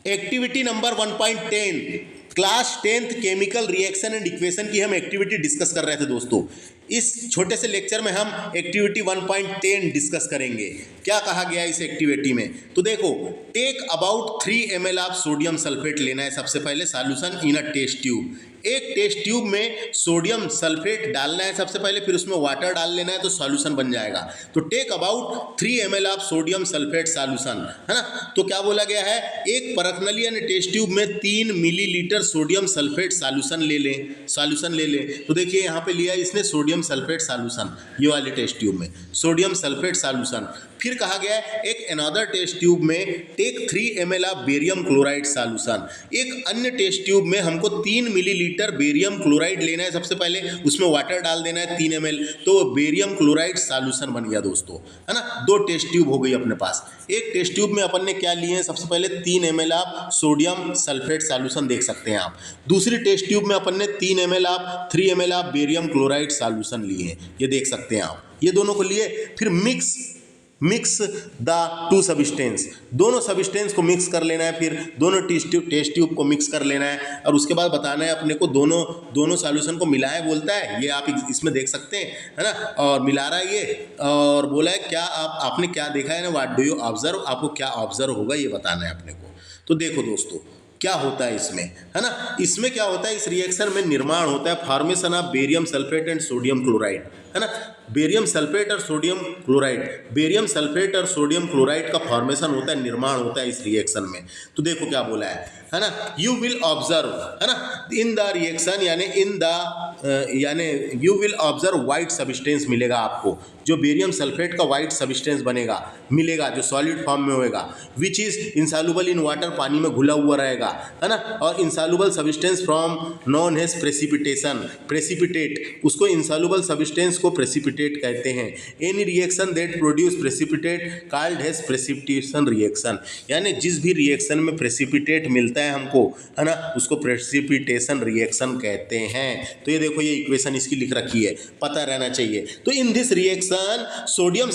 Activity number 1.10 class 10th chemical reaction and equation की हम activity discuss कर रहे थे दोस्तों। इस छोटे से लेक्चर में हम एक्टिविटी 1.10 डिस्कस करेंगे। क्या कहा गया इस एक्टिविटी में, तो देखो, take about 3 ml of sodium sulphate लेना है सबसे पहले solution in a test tube. एक टेस्ट ट्यूब में सोडियम सल्फेट डालना है सबसे पहले, फिर उसमें वाटर डाल लेना है तो सॉल्यूशन बन जाएगा। तो take about 3 ml of sodium sulphate solution, है ना। तो क्या बोला गया है, एक परखनली यानी टेस्ट ट्यूब में 3 मिलीलीटर सोडियम सल्फेट सॉल्यूशन ले लें। तो देखिए यहाँ पे लिया इसने सोडियम सल्फेट सॉल्यूशन, ये वाले टेस्ट ट्यूब में सोडियम सल्फेट सॉल्यूशन। फिर कहा गया है एक अनदर टेस्ट ट्यूब में take 3 ml of barium chloride solution. एक अन्य टेस्ट ट्यूब में हमको 3 मिलीलीटर बेरियम क्लोराइड लेना है सबसे पहले, उसमें वाटर डाल देना है 3 ml, तो बेरियम क्लोराइड सॉल्यूशन बन गया दोस्तों, है ना। 2 टेस्ट ट्यूब हो गई अपने पास। एक टेस्ट ट्यूब में अपन ने क्या लिए हैं, सबसे पहले 3 ml of sodium sulphate solution देख सकते हैं आप। दूसरी टेस्ट ट्यूब में अपन ने 3 ml of barium chloride solution लिए हैं, ये देख सकते हैं आप। ये दोनों को लिए, फिर मिक्स द 2 सब्सटेंस, दोनों सब्सटेंस को मिक्स कर लेना है, फिर दोनों टेस्ट ट्यूब को मिक्स कर लेना है और उसके बाद बताना है अपने को दोनों सॉल्यूशन को मिलाए बोलता है, ये आप इसमें देख सकते हैं, है ना। और मिला रहा है ये, और बोला है क्या आपने क्या देखा है ना, व्हाट डू यू ऑब्जर्व, आपको क्या ऑब्जर्व होगा ये बताना है अपने को। तो देखो दोस्तों क्या होता है इसमें, है ना। इसमें क्या होता है, इस रिएक्शन में निर्माण होता है formation of barium sulphate and sodium chloride, है ना। बेरियम सल्फेट और सोडियम क्लोराइड का फॉर्मेशन होता है, निर्माण होता है इस रिएक्शन में। तो देखो क्या बोला है ना, यू विल ऑब्जर्व, है ना, इन द रिएक्शन यानी you will observe white substance मिलेगा आपको, जो बेरियम सल्फेट का वाइट सब्सटेंस मिलेगा जो सॉलिड फॉर्म में होएगा, which is insoluble in water, पानी में घुला हुआ रहेगा, है ना। और insoluble substance from known as precipitate, उसको इंसॉल्युबल सब्सटेंस को प्रेसिपिटेट कहते हैं। Any reaction that produce precipitate called as precipitation reaction, यानी जिस भी रिएक्शन में प्रेसिपिटेट मिलता है हमको, है ना, उसको प्रेसिपिटेशन रिएक्शन कहते हैं। तो ये देखो, ये इक्वेशन इसकी लिख रखी है, पता रहना चाहिए। तो in this reaction sodium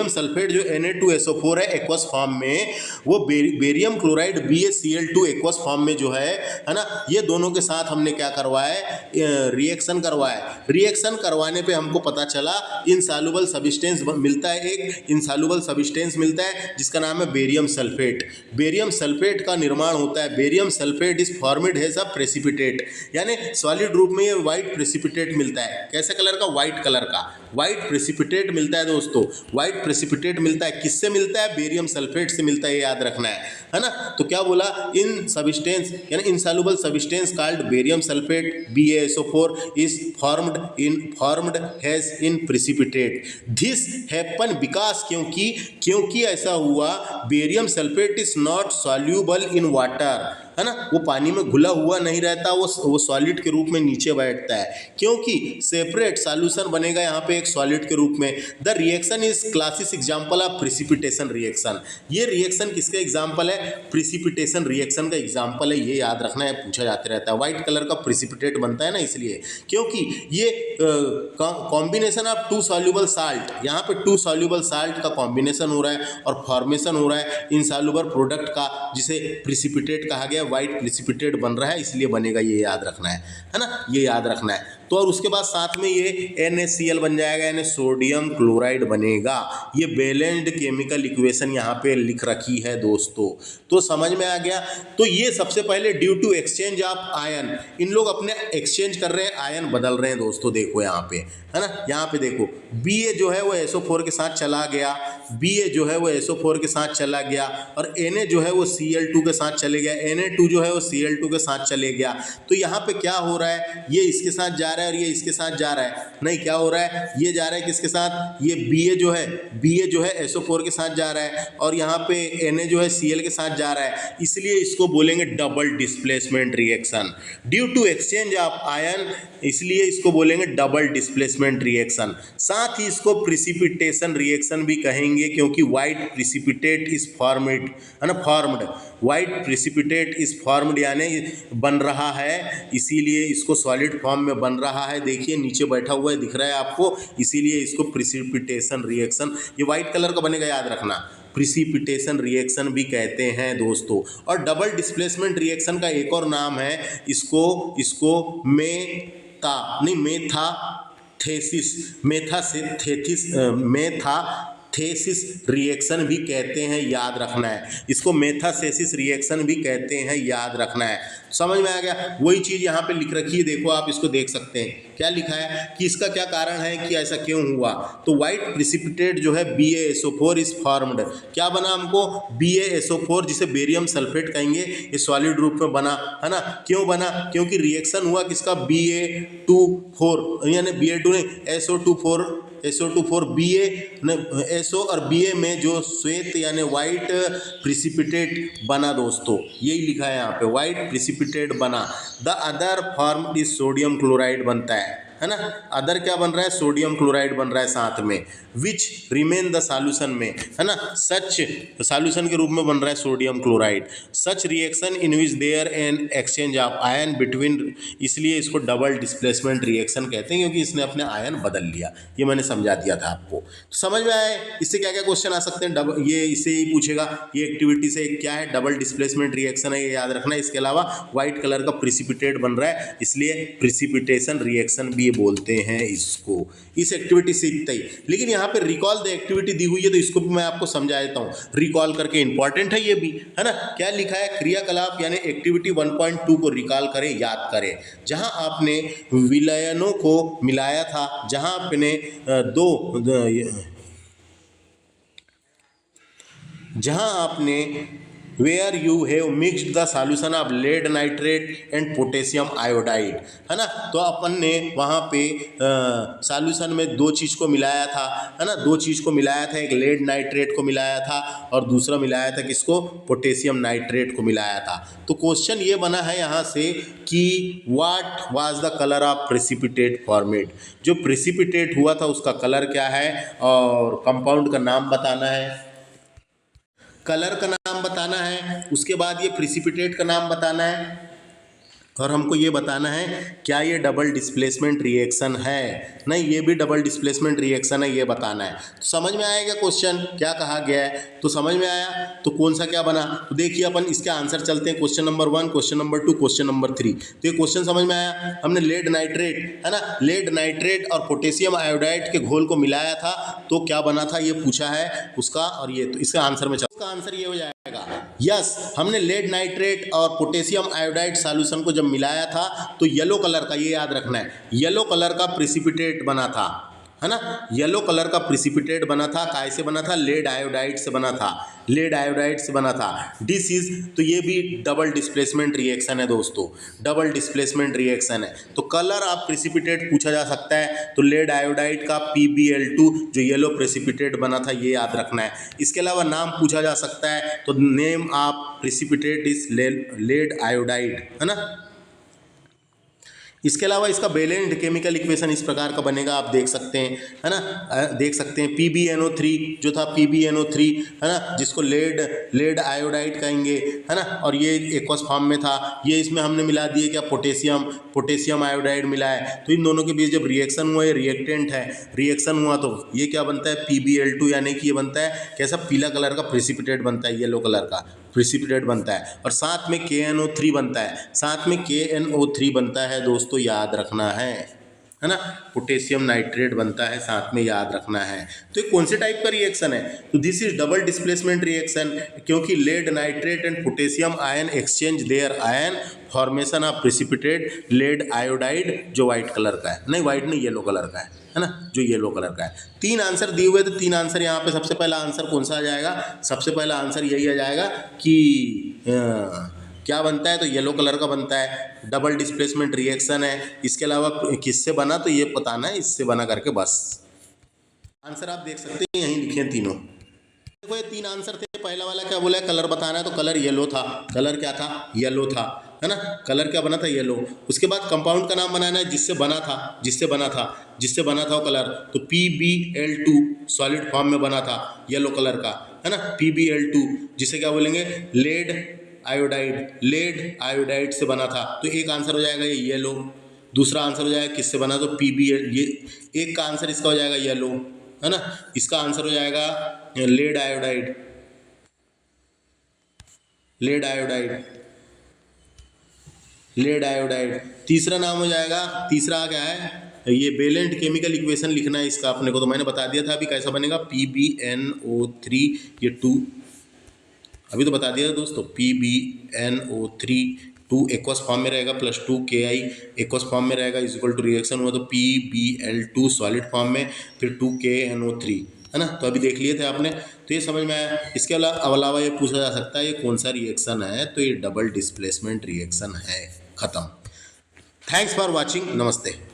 sulphate जो Na2SO4 है एक्वस फॉर्म में, वो barium chloride BaCl2 aqueous form में जो है ना, ये दोनों के साथ हमने क्या करवाया है, रिएक्शन करवाया। रिएक्शन करवाने पे हमको पता चला इनसॉल्युबल सब्सटेंस मिलता है, एक इनसॉल्युबल सब्सटेंस मिलता है जिसका नाम है बेरियम सल्फेट। बेरियम सल्फेट का निर्माण होता है, barium sulphate is formed as a precipitate, यानी सॉलिड रूप में ये व्हाइट प्रेसिपिटेट मिलता है। कैसे कलर का, व्हाइट कलर का व्हाइट प्रेसिपिटेट मिलता है दोस्तों। व्हाइट प्रेसिपिटेट मिलता है, किससे मिलता है, बेरियम सल्फेट से मिलता है, ये याद रखना है ना। तो क्या बोला, इन सब्सटेंस यानी insoluble substance called barium sulphate BaSO4 is formed has in precipitate. This happen because, क्योंकि ऐसा हुआ, barium sulphate is not soluble in water, है ना, वो पानी में घुला हुआ नहीं रहता, वो सॉलिड के रूप में नीचे बैठता है, क्योंकि सेपरेट सॉल्यूशन बनेगा यहाँ पे एक सॉलिड के रूप में। The reaction is classic example of precipitation reaction. ये रिएक्शन किसका एग्जांपल है, प्रेसिपिटेशन रिएक्शन का एग्जांपल है, ये याद रखना है, पूछा जाते रहता है। व्हाइट कलर का प्रेसिपिटेट बनता है ना इसलिए, क्योंकि ये कॉम्बिनेशन ऑफ 2 सॉल्यूबल साल्ट, यहाँ पे 2 सॉल्यूबल साल्ट का कॉम्बिनेशन हो रहा है और फॉर्मेशन हो रहा है इनसॉल्युबल प्रोडक्ट का, जिसे प्रेसिपिटेट कहा गया, व्हाइट प्रेसिपिटेट बन रहा है, इसलिए बनेगा, ये याद रखना है ना, ये याद रखना है। तो और उसके बाद साथ में ये NaCl बन जाएगा, यानी सोडियम क्लोराइड बनेगा। ये बैलेंस्ड केमिकल इक्वेशन यहाँ पे लिख रखी है दोस्तों, तो समझ में आ गया। तो ये सबसे पहले due to exchange of ion, इन लोग अपने एक्सचेंज कर रहे हैं, आयन बदल रहे हैं दोस्तों। देखो यहाँ पे, है ना, यहाँ पे देखो, Ba जो है वो SO4 के साथ चला गया, Ba जो है वो SO4 के साथ चला गया, और Na जो है वो Cl2 के साथ चले गया, Na2 जो है वो Cl2 के साथ चले गया। तो यहाँ पे क्या हो रहा है, ये इसके साथ जा रहा है और ये इसके साथ जा रहा है, नहीं, क्या हो रहा है, ये जा रहा है किसके साथ, ये Ba जो है SO4 के साथ जा रहा है, और यहाँ पे Na जो है Cl के साथ जा रहा है, इसलिए इसको बोलेंगे double displacement reaction. Due to exchange of ion, इसलिए इसको बोलेंगे डबल डिस्प्लेसमेंट रिएक्शन। साथ ही इसको प्रेसिपिटेशन रिएक्शन भी कहेंगे, क्योंकि व्हाइट प्रेसिपिटेट इज फॉर्म्ड, है ना, formed, white precipitate is formed यानी बन रहा है, इसीलिए इसको सॉलिड फॉर्म में बन रहा है। देखिए नीचे बैठा हुआ है, दिख रहा है आपको, इसीलिए इसको प्रेसिपिटेशन रिएक्शन, ये व्हाइट कलर का बनेगा, याद रखना। प्रिसिपिटेशन रिएक्शन भी कहते हैं दोस्तों। और डबल डिस्प्लेसमेंट रिएक्शन का एक और नाम है, इसको मेथाथेसिस रिएक्शन भी कहते हैं, याद रखना है। इसको मेथाथेसिस रिएक्शन भी कहते हैं, याद रखना है। समझ में आ गया? वही चीज़ यहाँ पे लिख रखी है, देखो आप इसको देख सकते हैं। क्या लिखा है कि इसका क्या कारण है कि ऐसा क्यों हुआ। तो व्हाइट प्रिसिपिटेट जो है BaSO4 इज फॉर्म्ड। क्या बना हमको? BaSO4, जिसे बेरियम सल्फेट कहेंगे, ये सॉलिड रूप में बना, है ना। क्यों बना? क्योंकि रिएक्शन हुआ किसका? Ba2 यानी Ba2 नहीं, SO2 SO और Ba में जो श्वेत यानी वाइट प्रिसिपिटेट बना दोस्तों, यही लिखा है यहाँ पे, वाइट प्रिसिपिटेट बना। The other form is sodium chloride बनता है ना। अदर क्या बन रहा है? सोडियम क्लोराइड बन रहा है साथ में, विच रिमेन द सॉल्यूशन में, है ना। सच सॉल्यूशन के रूप में बन रहा है sodium chloride. Such reaction in which there an exchange of ion between, इसलिए इसको डबल डिस्प्लेसमेंट रिएक्शन कहते हैं, क्योंकि इसने अपने आयन बदल लिया। ये मैंने समझा दिया था आपको, तो समझ में आए। इससे क्या क्या क्वेश्चन आ सकते हैं? ये इससे ही पूछेगा, ये एक्टिविटी से क्या है? डबल डिस्प्लेसमेंट रिएक्शन है, ये याद रखना है। इसके अलावा व्हाइट कलर का प्रिसिपिटेट बन रहा है, इसलिए प्रिसिपिटेशन रिएक्शन भी बोलते हैं इसको। इस एक्टिविटी से इतना ही। लेकिन यहाँ पे रिकॉल द एक्टिविटी दी हुई है, तो इसको भी मैं आपको समझा देता हूँ। रिकॉल करके इंपॉर्टेंट है ये भी, है ना। क्या लिखा है? क्रियाकलाप यानी एक्टिविटी 1.2 को रिकॉल करें, याद करें। जहाँ आपने विलयनों को मिलाया था, जहाँ आपने जहाँ आपने where you have mixed the solution of lead nitrate and potassium iodide, है ना। तो अपन ने वहाँ पे सॉल्यूशन में दो चीज़ को मिलाया था, है ना। दो चीज़ को मिलाया था, एक लेड नाइट्रेट को मिलाया था और दूसरा मिलाया था किसको? पोटेशियम नाइट्रेट को मिलाया था। तो क्वेश्चन ये बना है यहाँ से कि what was the colour of precipitate formed. जो प्रेसिपिटेट हुआ था उसका कलर क्या है, और कंपाउंड का नाम बताना है, कलर का नाम बताना है, उसके बाद ये प्रिसिपिटेट का नाम बताना है, और हमको ये बताना है क्या ये डबल डिस्प्लेसमेंट रिएक्शन है। नहीं, ये भी डबल डिस्प्लेसमेंट रिएक्शन है, ये बताना है। तो समझ में आएगा क्वेश्चन क्या कहा गया है? तो समझ में आया। तो कौन सा क्या बना? तो देखिए अपन इसके आंसर चलते हैं। Question number 1, question number 2, question number 3। तो ये क्वेश्चन समझ में आया। हमने लेड नाइट्रेट, है ना, लेड नाइट्रेट और पोटेशियम आयोडाइड के घोल को मिलाया था, तो क्या बना था ये पूछा है उसका। और ये तो इसका आंसर में इसका आंसर ये हो जाएगा यस। हमने लेड नाइट्रेट और पोटेशियम आयोडाइड सॉल्यूशन को जब मिलाया था तो येलो कलर का, ये याद रखना है, येलो कलर का प्रिसिपिटेट बना था, है ना। येलो कलर का प्रिसिपिटेट बना था। काय से बना था? लेड आयोडाइड से बना था, लेड आयोडाइड से बना था। दिस इज, तो ये भी डबल डिस्प्लेसमेंट रिएक्शन है दोस्तों, डबल डिस्प्लेसमेंट रिएक्शन है। तो कलर ऑफ प्रिसिपिटेट पूछा जा सकता है, तो लेड आयोडाइड का PbL2 जो येलो प्रिसिपिटेट बना था, ये याद रखना है। इसके अलावा नाम पूछा जा सकता है, तो name of precipitate is lead iodide, है ना। इसके अलावा इसका बैलेंस्ड केमिकल इक्वेशन इस प्रकार का बनेगा, आप देख सकते हैं, है ना। देख सकते हैं PbNO3 जो था, PbNO3, है ना, जिसको लेड आयोडाइड कहेंगे, है ना। और ये एक्वस फॉर्म में था, ये इसमें हमने मिला दिए क्या? पोटेशियम आयोडाइड मिला है। तो इन दोनों के बीच जब रिएक्शन हुआ, ये रिएक्टेंट है, रिएक्शन हुआ तो ये क्या बनता है? PbL2, यानी कि ये बनता है कैसा? पीला कलर का प्रिसिपिटेट बनता है, येलो कलर का प्रिसिपिटेट बनता है, और साथ में KNO3 बनता है, साथ में KNO3 बनता है दोस्तों, याद रखना है ना। पोटेशियम नाइट्रेट बनता है साथ में, याद रखना है। तो ये कौन से टाइप का रिएक्शन है? तो this is double displacement reaction, क्योंकि lead nitrate and potassium ion exchange their ion, formation of precipitate lead iodide जो व्हाइट कलर का है, नहीं व्हाइट नहीं, येलो कलर का है ना, जो येलो कलर का है। 3 आंसर दिए हुए, तो 3 आंसर यहाँ पे सबसे पहला आंसर कौन सा आ जाएगा? सबसे पहला आंसर यही आ जाएगा कि क्या बनता है? तो येलो कलर का बनता है, डबल डिस्प्लेसमेंट रिएक्शन है। इसके अलावा किससे बना, तो ये बताना है, इससे बना करके बस। आंसर आप देख सकते हैं यहीं लिखे तीनों। देखो ये 3 आंसर थे। पहला वाला क्या बोला है? कलर बताना है, तो कलर येलो था। कलर क्या था? येलो था, है ना। कलर क्या बना था? येलो। उसके बाद कंपाउंड का नाम बनाना है, जिससे बना था वो कलर, तो PbL2 सॉलिड फॉर्म में बना था, येलो कलर का, है ना। PbL2 जिसे क्या बोलेंगे? लेड आयोडाइड से बना था। तो एक आंसर हो जाएगा ये येलो। दूसरा आंसर हो जाएगा किससे बना? तो PbL, ये एक का आंसर इसका हो जाएगा येलो, है ना। इसका आंसर हो जाएगा lead iodide, lead iodide, lead iodide. तीसरा नाम हो जाएगा, तीसरा क्या है, ये वैलेंट केमिकल इक्वेशन लिखना है इसका अपने को, तो मैंने बता दिया था अभी कैसा बनेगा, PbNO3, ये 2 अभी तो बता दिया था दोस्तों, PbNO3 2 एक्वस फॉर्म में रहेगा प्लस 2 Ki एक्वस फॉर्म में रहेगा इज इक्वल टू रिएक्शन हुआ तो PbL2 सॉलिड फॉर्म में, फिर 2 KNO3, है ना। तो अभी देख लिए थे आपने, तो ये समझ में आया। इसके अलावा ये पूछा जा सकता है ये कौन सा रिएक्शन है, तो ये डबल डिस्प्लेसमेंट रिएक्शन है। खत्म। थैंक्स फॉर वॉचिंग, नमस्ते।